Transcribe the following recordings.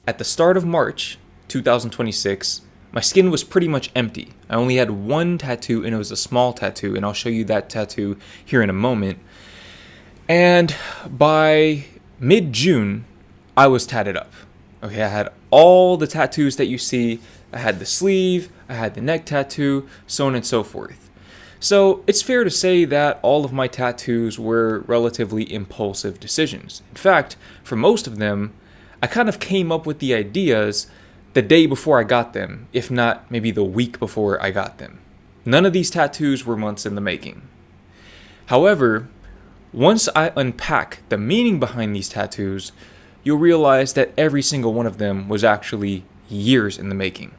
at the start of March 2026, my skin was pretty much empty. I only had one tattoo, and it was a small tattoo, and I'll show you that tattoo here in a moment. And by mid-June, I was tatted up. Okay, I had all the tattoos that you see. I had the sleeve, I had the neck tattoo, so on and so forth. So it's fair to say that all of my tattoos were relatively impulsive decisions. In fact, for most of them, I kind of came up with the ideas the day before I got them, if not maybe the week before I got them. None of these tattoos were months in the making. However, once I unpack the meaning behind these tattoos, you'll realize that every single one of them was actually years in the making.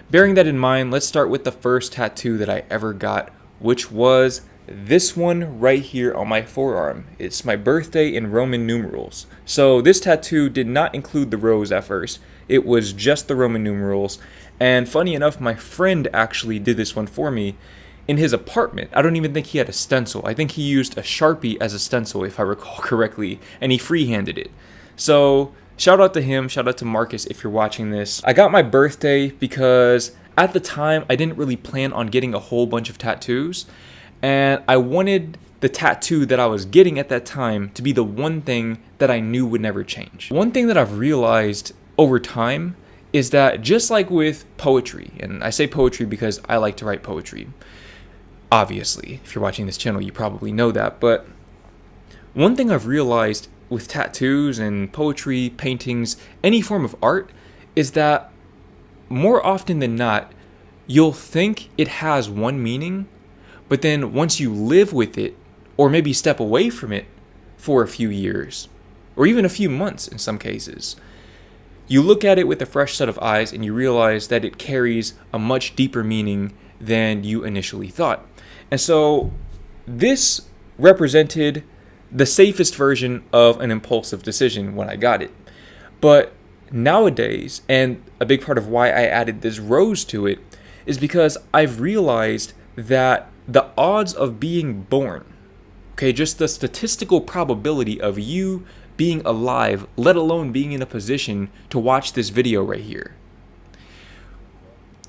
Bearing that in mind, let's start with the first tattoo that I ever got, which was this one right here on my forearm. It's my birthday in Roman numerals. So this tattoo did not include the rose at first. It was just the Roman numerals. And funny enough, my friend actually did this one for me in his apartment. I don't even think he had a stencil. I think he used a Sharpie as a stencil, if I recall correctly, and he freehanded it. So shout out to him, shout out to Marcus if you're watching this. I got my birthday because at the time I didn't really plan on getting a whole bunch of tattoos, and I wanted the tattoo that I was getting at that time to be the one thing that I knew would never change. One thing that I've realized over time is that just like with poetry, and I say poetry because I like to write poetry, obviously, if you're watching this channel you probably know that, but one thing I've realized with tattoos and poetry, paintings, any form of art, is that more often than not, you'll think it has one meaning, but then once you live with it, or maybe step away from it for a few years, or even a few months in some cases, you look at it with a fresh set of eyes and you realize that it carries a much deeper meaning than you initially thought. And so this represented the safest version of an impulsive decision when I got it. But nowadays, and a big part of why I added this rose to it, is because I've realized that the odds of being born, okay, just the statistical probability of you being alive, let alone being in a position to watch this video right here,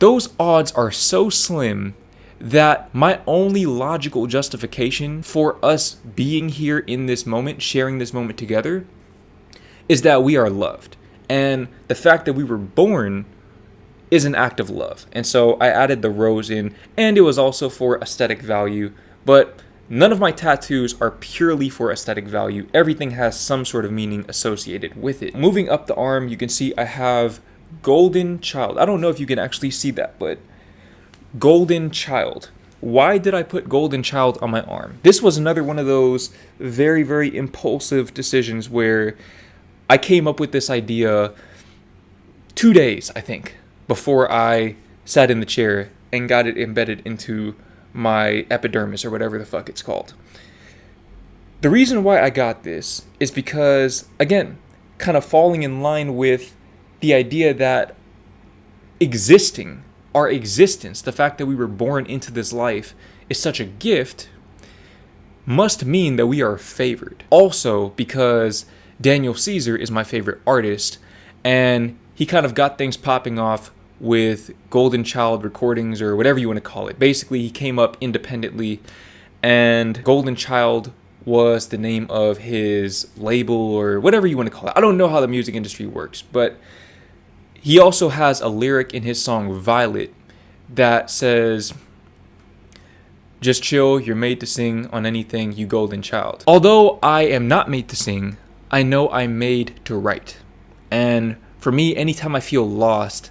those odds are so slim that my only logical justification for us being here in this moment, sharing this moment together, is that we are loved. And the fact that we were born is an act of love. And so I added the rose in, and it was also for aesthetic value, but none of my tattoos are purely for aesthetic value. Everything has some sort of meaning associated with it. Moving up the arm, you can see I have Golden Child. I don't know if you can actually see that, but Golden Child. Why did I put Golden Child on my arm? This was another one of those very, very impulsive decisions where I came up with this idea 2 days, I think, before I sat in the chair and got it embedded into my epidermis or whatever the fuck it's called. The reason why I got this is because, again, kind of falling in line with the idea that our existence, the fact that we were born into this life is such a gift, must mean that we are favored. Also, because Daniel Caesar is my favorite artist, and he kind of got things popping off with Golden Child recordings, or whatever you want to call it. Basically, he came up independently, and Golden Child was the name of his label, or whatever you want to call it. I don't know how the music industry works, but he also has a lyric in his song Violet that says, "Just chill, you're made to sing on anything, you golden child." Although I am not made to sing, I know I'm made to write. And for me, anytime I feel lost,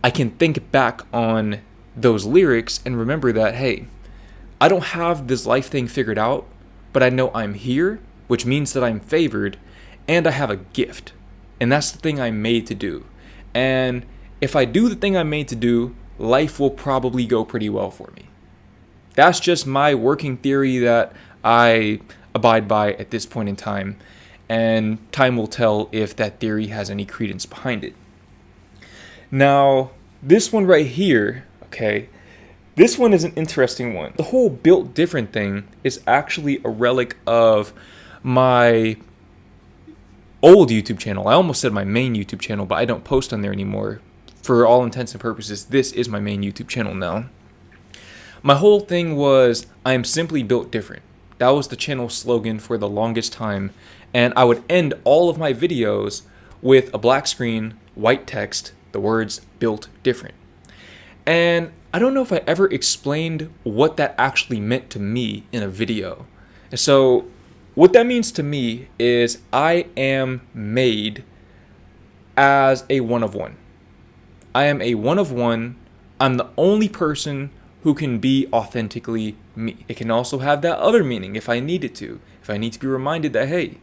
I can think back on those lyrics and remember that, hey, I don't have this life thing figured out, but I know I'm here, which means that I'm favored, and I have a gift. And that's the thing I'm made to do. And if I do the thing I'm made to do, life will probably go pretty well for me. That's just my working theory that I abide by at this point in time. And time will tell if that theory has any credence behind it. Now, this one right here, okay, this one is an interesting one. The whole built different thing is actually a relic of my old YouTube channel. I almost said my main YouTube channel, but I don't post on there anymore. For all intents and purposes, this is my main YouTube channel now. My whole thing was, I am simply built different. That was the channel slogan for the longest time, and I would end all of my videos with a black screen, white text, the words built different. And I don't know if I ever explained what that actually meant to me in a video. And so what that means to me is I am made as a one of one. I am a one of one. I'm the only person who can be authentically me. It can also have that other meaning if I needed to. If I need to be reminded that, hey,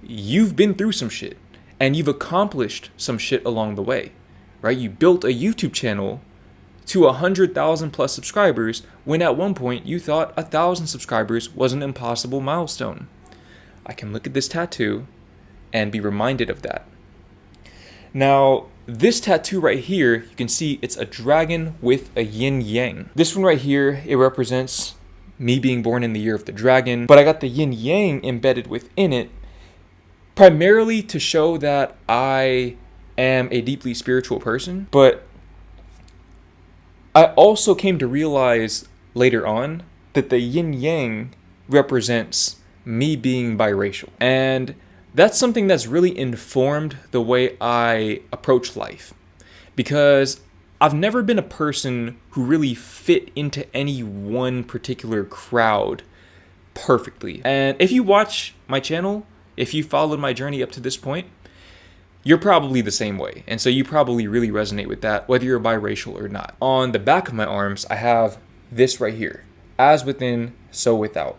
you've been through some shit and you've accomplished some shit along the way, right? You built a YouTube channel to 100,000 plus subscribers when at one point you thought 1,000 subscribers was an impossible milestone. I can look at this tattoo and be reminded of that. Now, this tattoo right here, you can see it's a dragon with a yin yang. This one right here, it represents me being born in the year of the dragon, but I got the yin yang embedded within it primarily to show that I am a deeply spiritual person. But I also came to realize later on that the yin yang represents me being biracial. And that's something that's really informed the way I approach life, because I've never been a person who really fit into any one particular crowd perfectly. And if you watch my channel, if you followed my journey up to this point, you're probably the same way. And so you probably really resonate with that, whether you're biracial or not. On the back of my arms, I have this right here, as within, so without.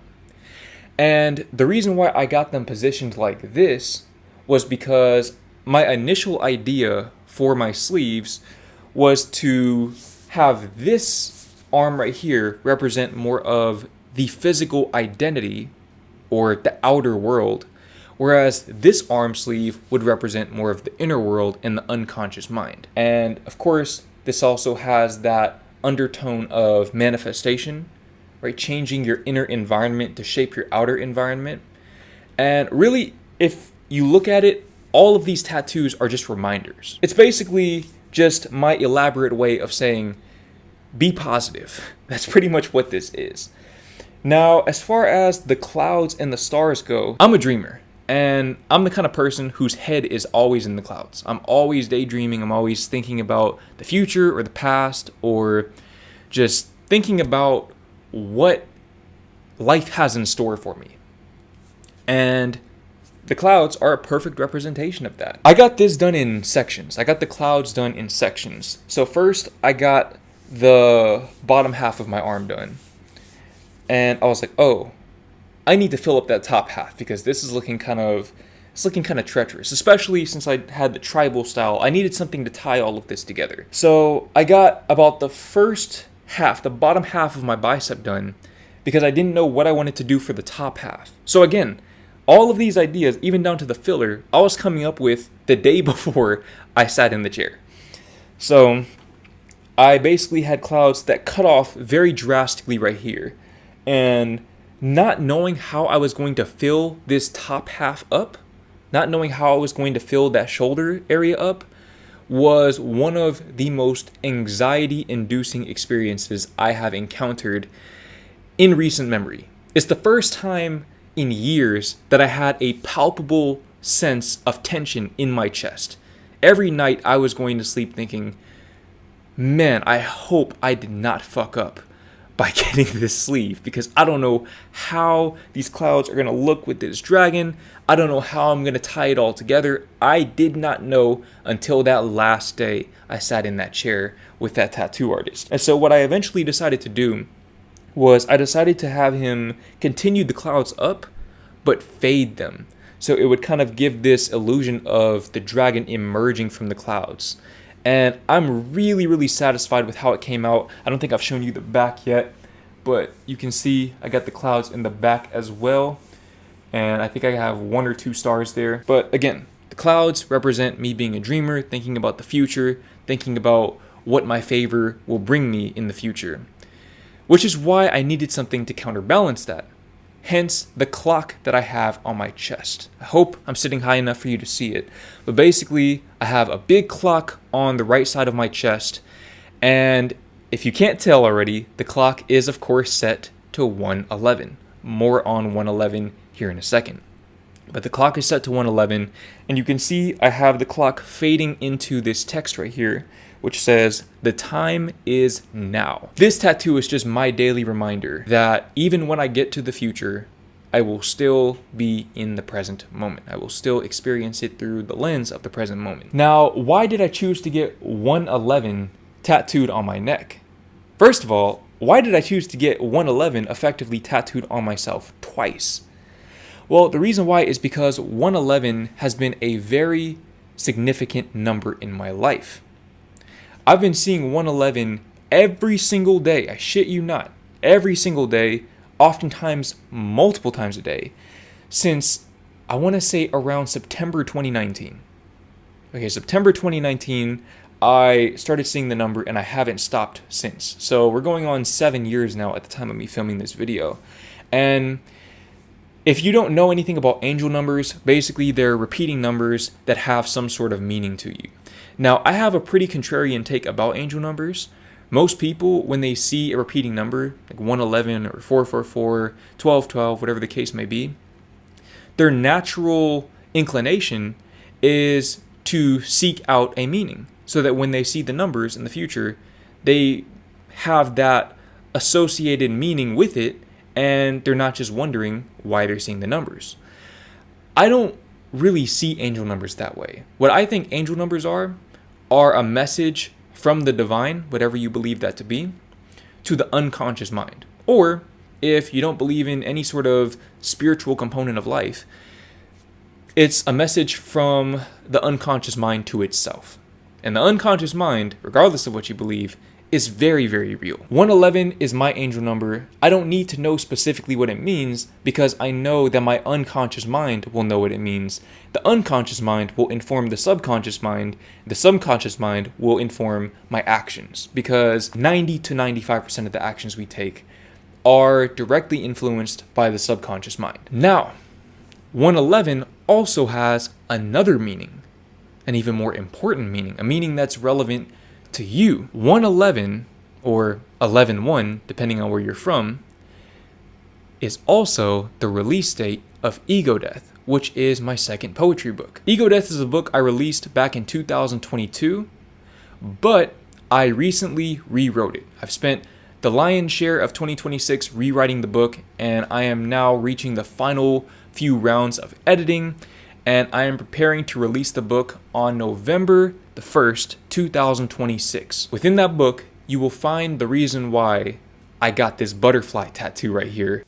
And the reason why I got them positioned like this was because my initial idea for my sleeves was to have this arm right here represent more of the physical identity or the outer world, whereas this arm sleeve would represent more of the inner world and the unconscious mind. And of course, this also has that undertone of manifestation, right? Changing your inner environment to shape your outer environment. And really, if you look at it, all of these tattoos are just reminders. It's basically just my elaborate way of saying, be positive. That's pretty much what this is. Now, as far as the clouds and the stars go, I'm a dreamer. And I'm the kind of person whose head is always in the clouds. I'm always daydreaming. I'm always thinking about the future or the past, or just thinking about what life has in store for me. And the clouds are a perfect representation of that. I got this done in sections. I got the clouds done in sections. So first I got the bottom half of my arm done. And I was like, oh, I need to fill up that top half because this is looking kind of treacherous, especially since I had the tribal style. I needed something to tie all of this together. So I got about the first half, the bottom half of my bicep done, because I didn't know what I wanted to do for the top half. So again, all of these ideas, even down to the filler, I was coming up with the day before I sat in the chair. So I basically had clouds that cut off very drastically right here. And not knowing how I was going to fill this top half up, not knowing how I was going to fill that shoulder area up, was one of the most anxiety-inducing experiences I have encountered in recent memory. It's the first time in years that I had a palpable sense of tension in my chest. Every night I was going to sleep thinking, man, I hope I did not fuck up by getting this sleeve, because I don't know how these clouds are going to look with this dragon. I don't know how I'm going to tie it all together. I did not know until that last day I sat in that chair with that tattoo artist. And so what I eventually decided to do was I decided to have him continue the clouds up, but fade them. So it would kind of give this illusion of the dragon emerging from the clouds. And I'm really, really satisfied with how it came out. I don't think I've shown you the back yet, but you can see I got the clouds in the back as well. And I think I have 1 or 2 stars there. But again, the clouds represent me being a dreamer, thinking about the future, thinking about what my favor will bring me in the future. Which is why I needed something to counterbalance that. hence the clock that I have on my chest. I hope I'm sitting high enough for you to see it. But basically, I have a big clock on the right side of my chest, and if you can't tell already, the clock is of course set to 1:11. More on 1:11 here in a second. But the clock is set to 1:11, and you can see I have the clock fading into this text right here, which says, "The time is now." This tattoo is just my daily reminder that even when I get to the future, I will still be in the present moment. I will still experience it through the lens of the present moment. Now, why did I choose to get 1:11 tattooed on my neck? First of all, why did I choose to get 1:11 effectively tattooed on myself twice? Well, the reason why is because 1:11 has been a very significant number in my life. I've been seeing 1:11 every single day. I shit you not. Every single day, oftentimes multiple times a day, since I want to say around September 2019. Okay, September 2019, I started seeing the number and I haven't stopped since. So we're going on 7 years now at the time of me filming this video. And if you don't know anything about angel numbers, basically they're repeating numbers that have some sort of meaning to you. Now, I have a pretty contrarian take about angel numbers. Most people, when they see a repeating number, like 1:11 or 444, 1212, whatever the case may be, their natural inclination is to seek out a meaning, so that when they see the numbers in the future, they have that associated meaning with it, and they're not just wondering why they're seeing the numbers. I don't really see angel numbers that way. What I think angel numbers are a message from the divine, whatever you believe that to be, to the unconscious mind. Or if you don't believe in any sort of spiritual component of life, it's a message from the unconscious mind to itself. And the unconscious mind, regardless of what you believe, is very, very real. 1:11 is my angel number. I don't need to know specifically what it means because I know that my unconscious mind will know what it means. The unconscious mind will inform the subconscious mind. The subconscious mind will inform my actions, because 90 to 95% of the actions we take are directly influenced by the subconscious mind. Now, 1:11 also has another meaning, an even more important meaning, a meaning that's relevant to you. 1:11, or 11:1, depending on where you're from, is also the release date of Ego Death, which is my second poetry book. Ego Death is a book I released back in 2022, but I recently rewrote it. I've spent the lion's share of 2026 rewriting the book, and I am now reaching the final few rounds of editing, and I am preparing to release the book on November the 1st, 2026. Within that book, you will find the reason why I got this butterfly tattoo right here.